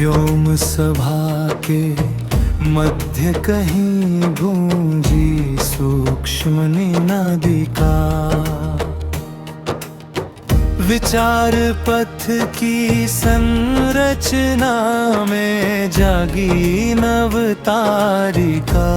व्योम सभा के मध्य कहीं गूंजी सूक्ष्म निनादिका। विचार पथ की संरचना में जागी नव तारिका।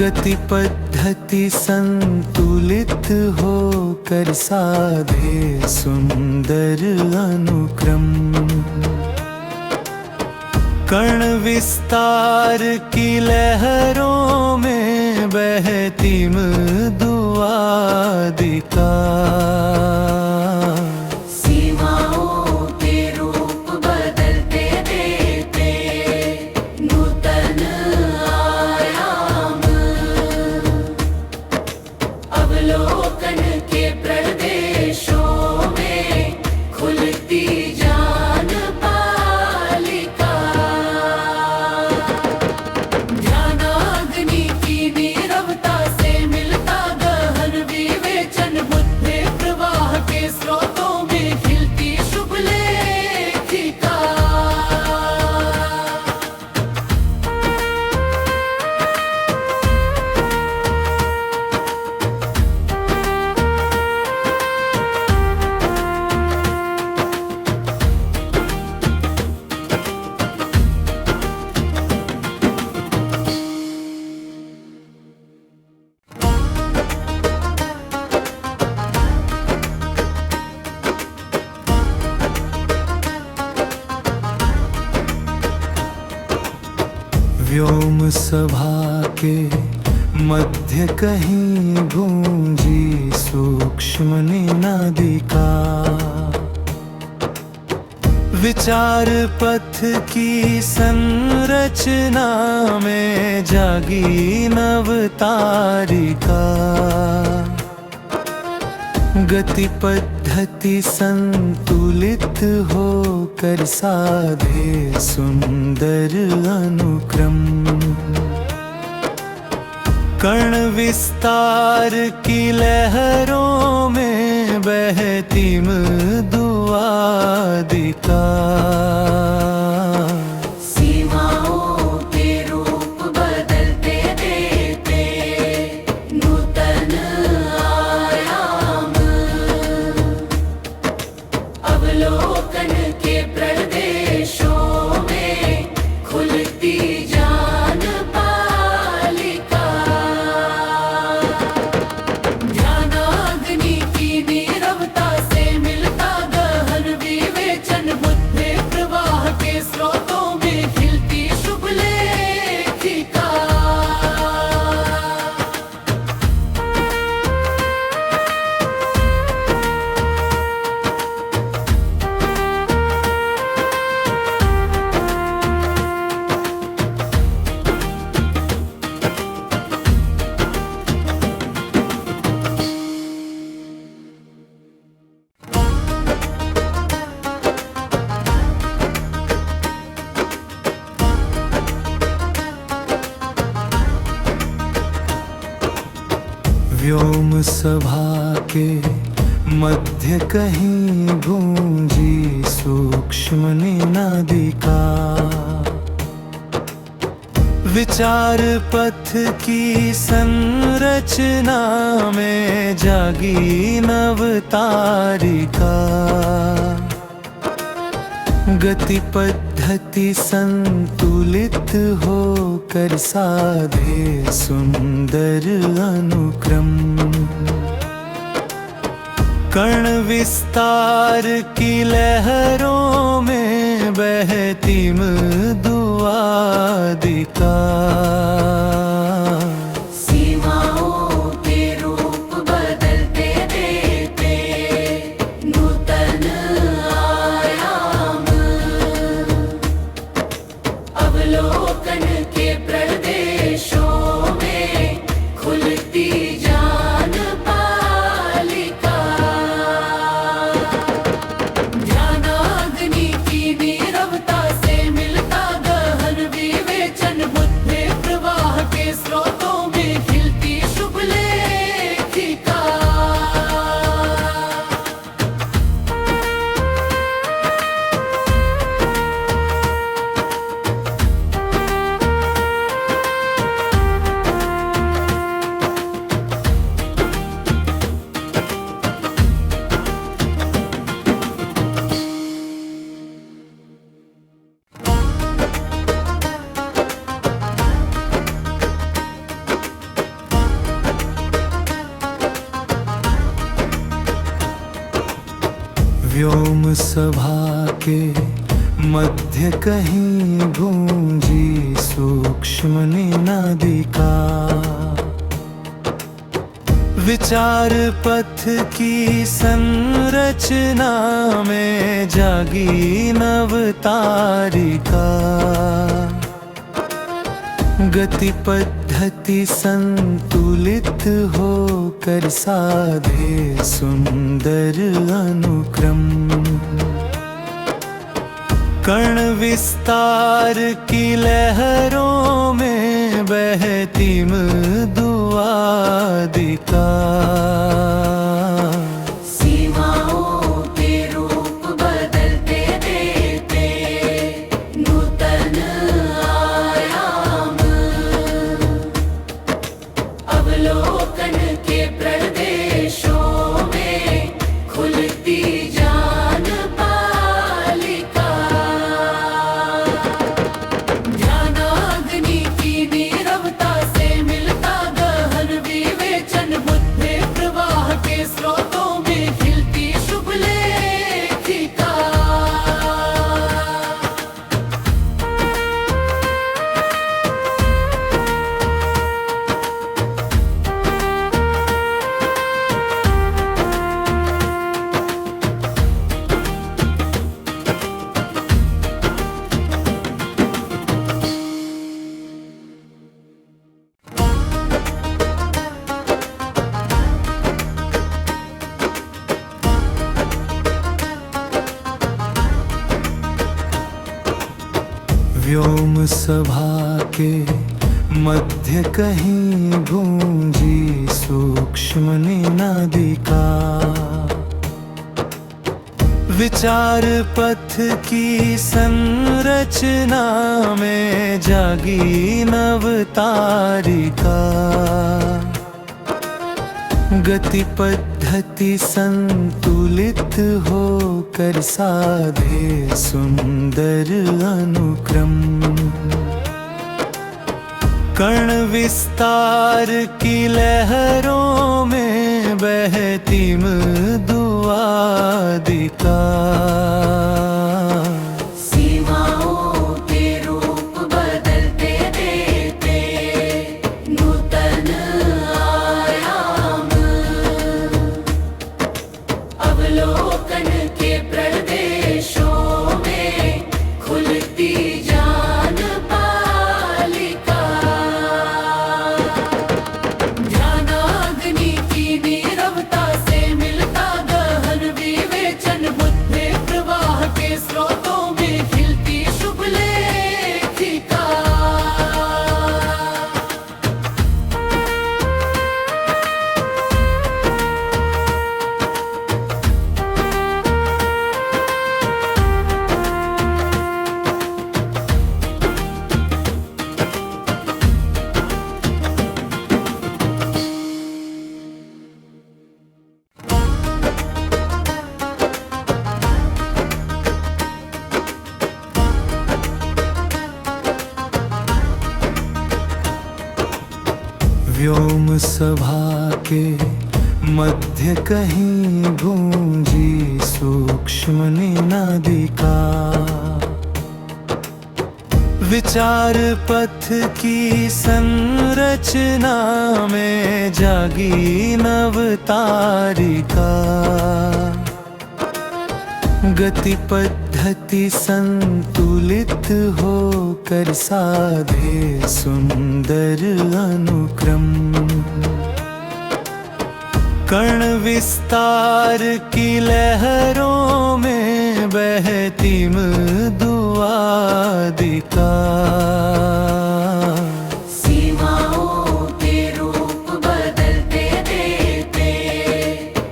गति पद्धति संतुलित होकर साधे सुंदर अनुक्रम। कण विस्तार की लहरों में बहती मृदुवादिका। व्योम सभा के मध्य कहीं गूंजी सूक्ष्म निनादिका। विचार पथ की संरचना में जागी नव तारिका। गति पद्धति संतुलित होकर साधे सुंदर अनुक्रम। कण विस्तार की लहरों में बहती मृदुवादिका। व्योम सभा के मध्य कहीं गूंजी सूक्ष्म निनादिका। विचार पथ की संरचना में जागी नव तारिका। गति पद्धति संतुलित होकर साधे सुंदर अनुक्रम। कण विस्तार की लहरों में बहती मृदुवादिका। व्योम सभा के मध्य कहीं गूंजी सूक्ष्म निनादिका। विचार पथ की संरचना में जागी नव तारिका। गति पद्धति संतुलित होकर साधे सुंदर अनुक्रम। कण विस्तार की लहरों में बहती मृदुवादिका। सीमाओं के रूप बदलते देते नूतन आयाम। अवलोकन के प्रदेशों में खुलती जान पालिका। ध्यानाग्नि की नीरवता से मिलता गहन विवेचन। बुद्धि प्रवाह के स्रोतों में खिलती शुभ लेखिका। व्योम सभा के मध्य कहीं गूंजी सूक्ष्म निनादिका। विचार पथ की संरचना में जागी नव तारिका। गति पद्धति संतुलित होकर साधे सुंदर अनुक्रम। कण विस्तार की लहरों में बहती मृदुवादिका। सीमाओं के रूप बदलते देते नूतन आयाम। अवलोकन के प्रदेशों में खुलती जान पालिका। ध्यानाग्नि की नीरवता से मिलता गहन विवेचन। बुद्धि प्रवाह के स्रोतों में खिलती शुभ लेखिका। व्योम सभा के मध्य कहीं गूंजी सूक्ष्म निनादिका। विचार पथ की संरचना में जागी नव तारिका। गति पद्धति संतुलित होकर साधे सुंदर अनुक्रम। कण विस्तार की लहरों में बहती मृदुवादिका। सीमाओं के रूप बदलते देते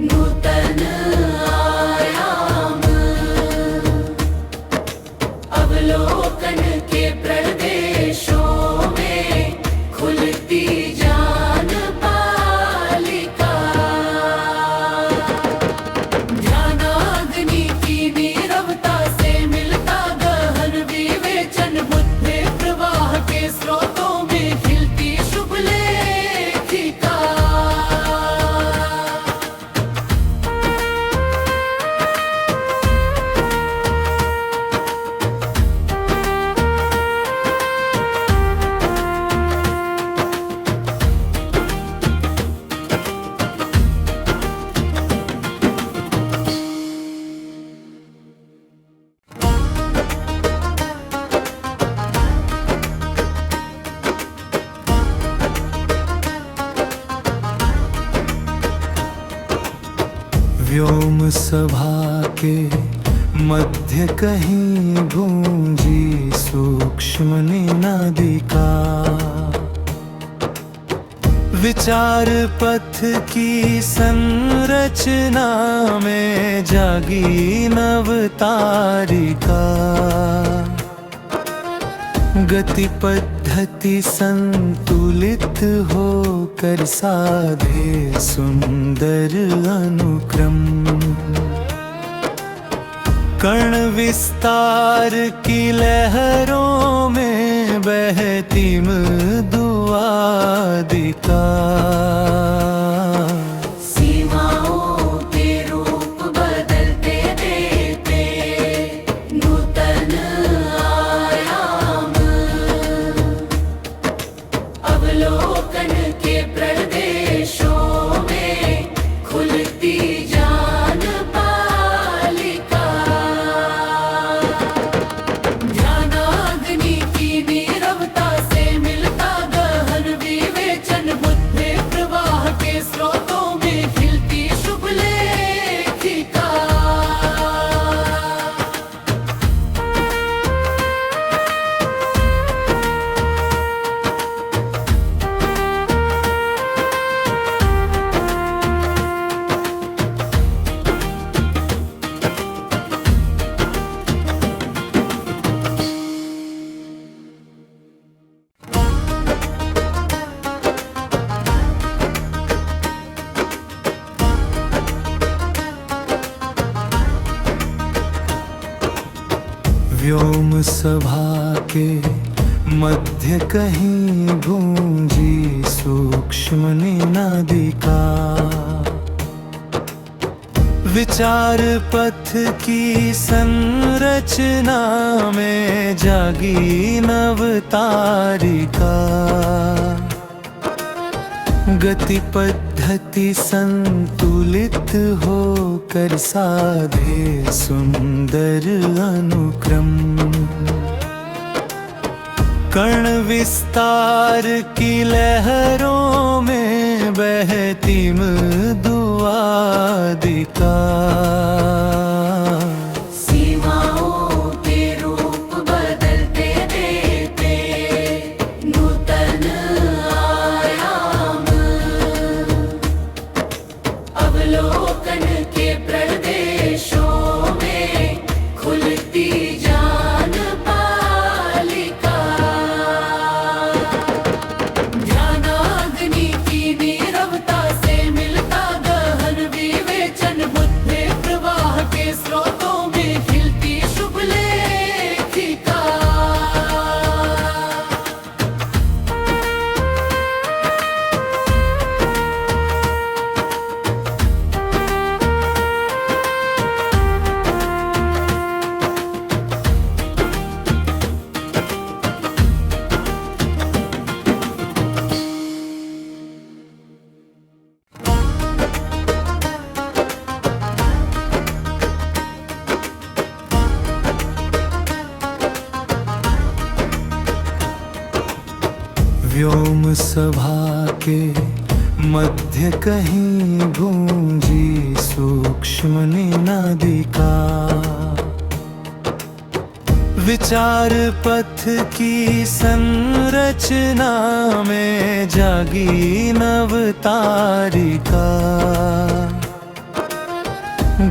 नूतन आयाम। अवलोकन के प्रदेशों में खुलती जान पालिका। ध्यानाग्नि की नीरवता से मिलता गहन विवेचन। बुद्धि प्रवाह व्योम सभा के मध्य कहीं गूंजी सूक्ष्म निनादिका। विचार पथ की संरचना में जागी नव तारिका। गति पद्धति संतुलित होकर साधे सुंदर अनुक्रम। कर्ण विस्तार की लहरों में बहती मृदुआदिका। सीमाओं के रूप बदलते देते नूतन आयाम। अवलोकन के प्रदेशों में खुलती जान पालिका। ध्यानाग्नि की नीरवता से मिलता गहन विवेचन। बुद्धि प्रवाह के स्रोतों में खिलती शुभ लेखिका। व्योम सभा के मध्य कहीं गूंजी सूक्ष्म निनादिका। विचार पथ की संरचना में जागी नव तारिका। गति पद्धति संतुलित होकर साधे सुंदर अनुक्रम। कर्ण विस्तार की लहरों में बहती मृदुआदिका। सीमाओं के रूप बदलते देते नूतन आयाम। अवलोकन के प्रदेशों में खुलती जान पालिका। ध्यानाग्नि की नीरवता से मिलता गहन विवेचन। बुद्धि प्रवाह के स्रोतों में खिलती शुभ लेखिका। व्योम सभा के मध्य कहीं गूंजी सूक्ष्म निनादिका। विचार पथ की संरचना में जागी नव तारिका।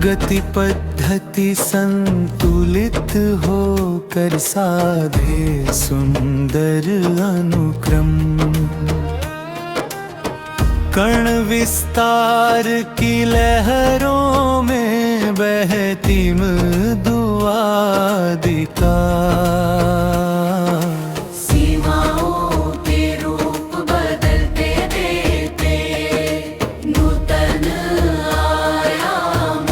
गति पद्धति संतुलित होकर साधे सुंदर अनुक्रम। कर्ण विस्तार की लहरों में बहती मृदुआदिका। सीमाओं के रूप बदलते देते नूतन आयाम।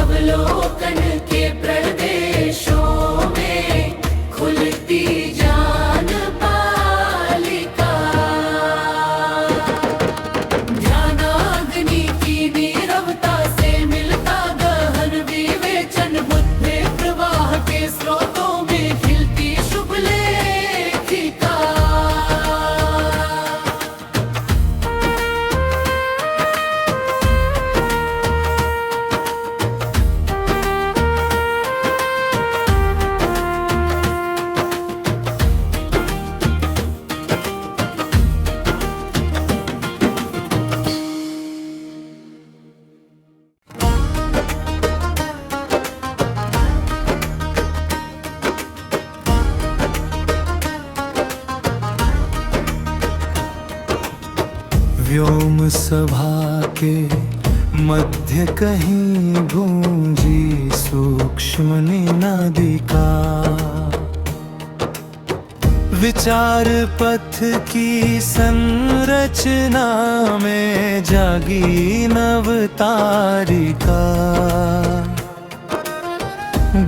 अवलोकन के प्रदेशों में खुलती जान पालिका। ध्यानाग्नि की नीरवता से मिलता गहन विवेचन। बुद्धि प्रवाह के व्योम सभा के मध्य कहीं गूंजी सूक्ष्म निनादिका। विचार पथ की संरचना में जागी नवतारिका।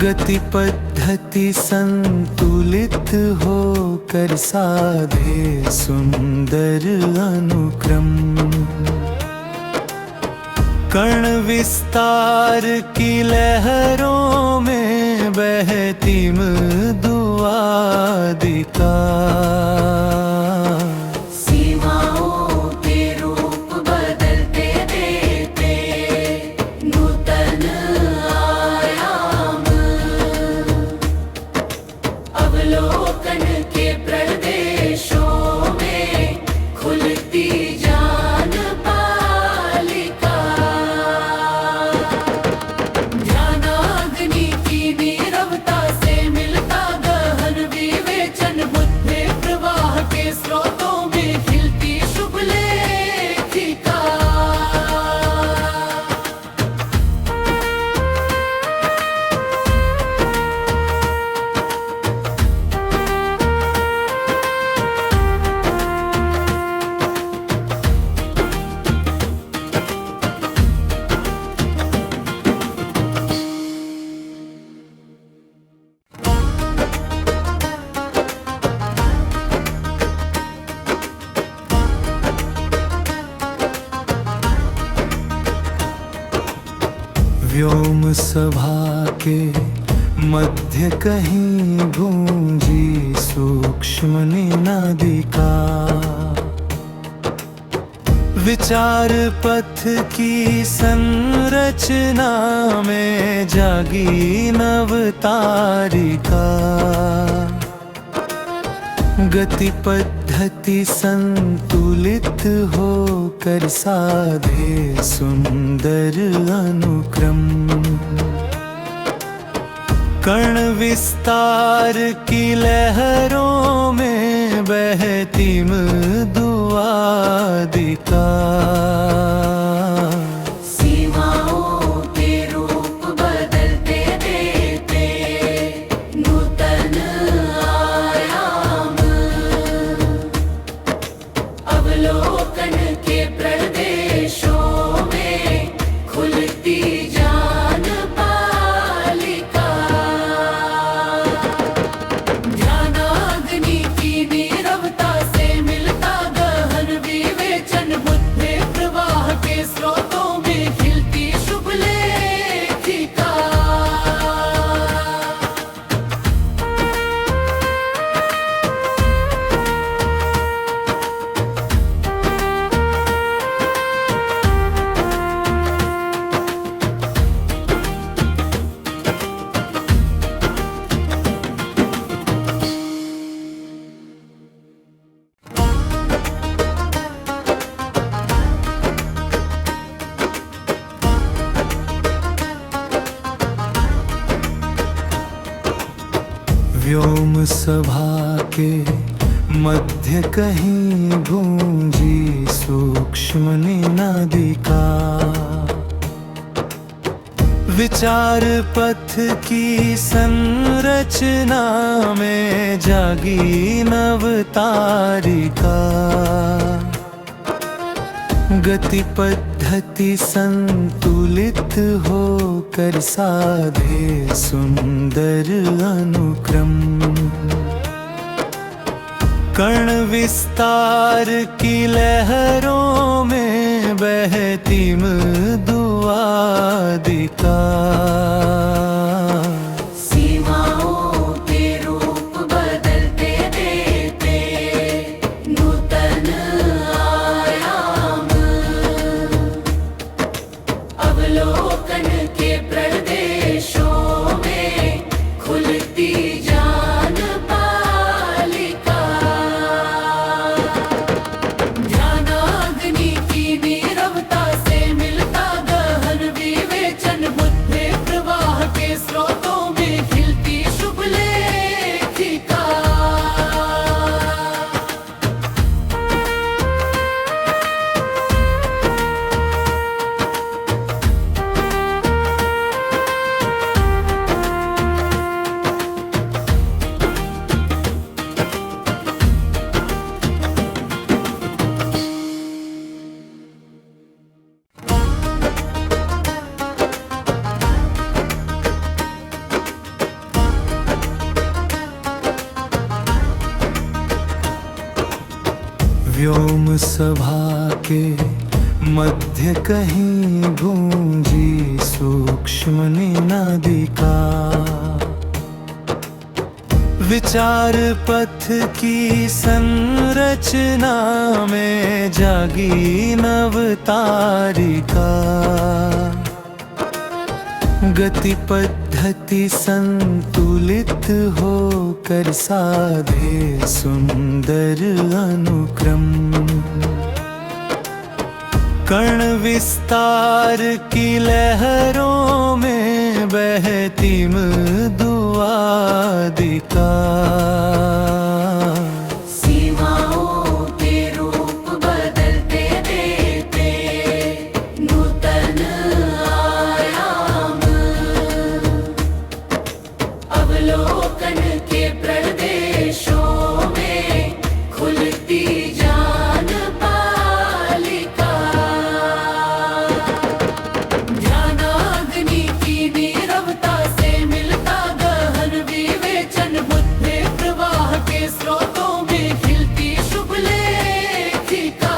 गति पद्धति संतुलित होकर साधे सुंदर अनुक्रम। कण विस्तार की लहरों में बहती मृदुवादिका। सीमाओं के रूप बदलते देते नूतन आयाम। अवलोकन के प्रदेशों में खुलती जान पालिका। ध्यानाग्नि की नीरवता से मिलता गहन विवेचन। बुद्धि प्रवाह के स्रोतों में खिलती शुभ लेखिका। व्योम सभा के मध्य कहीं गूंजी सूक्ष्म निनादिका। विचार पथ की संरचना में जागी नवतारिका। गति पद्धति संतुलित होकर साधे सुंदर अनुक्रम। कण विस्तार की लहरों में बहती मृदुवादिका। सीमाओं के रूप बदलते देते नूतन आयाम। अवलोकन के प्रदेशों में खुलती जान पालिका। ध्यानाग्नि की नीरवता से मिलता गहन विवेचन। बुद्धि प्रवाह के स्रोतों में खिलती शुभ लेखिका। व्योम सभा के मध्य कहीं गूंजी सूक्ष्म निनादिका। विचार पथ की संरचना में जागी नवतारिका। गति पद्धति संतुलित होकर साधे सुंदर अनुक्रम। कण विस्तार की लहरों में बहती मृदुवादिका। सीमाओं के रूप बदलते देते नूतन आयाम। अवलोकन के प्रदेशों में खुलती जान पालिका। ध्यानाग्नि की नीरवता से मिलता गहन विवेचन। बुद्धि प्रवाह के व्योम सभा के मध्य कहीं गूंजी सूक्ष्म निनादिका। विचार पथ की संरचना में जागी नव तारिका। गति पद्धति संतुलित होकर साधे सुंदर अनुक्रम। कर्ण विस्तार की लहरों में बहती मृदुआदिका। सीमाओं के रूप बदलते देते नूतन आयाम। अवलोकन के प्रदेशों में खुलती जान पालिका। ध्यानाग्नि की नीरवता से मिलता गहन विवेचन। बुद्धि प्रवाह के स्रोतों में खिलती शुभ लेखिका।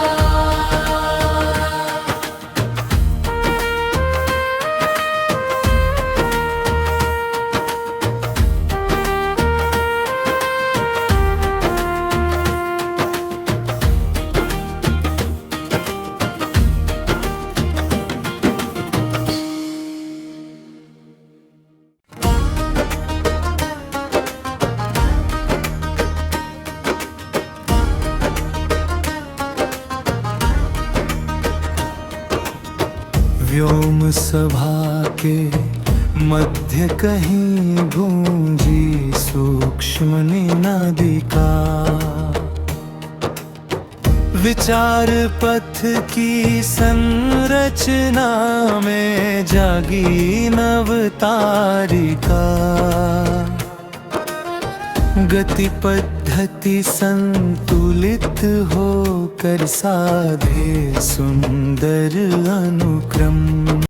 व्योम सभा के मध्य कहीं गूंजी सूक्ष्म निनादिका। विचार पथ की संरचना में जागी नव तारिका। गति पद्धति संतुलित होकर साधे सुंदर अनुक्रम।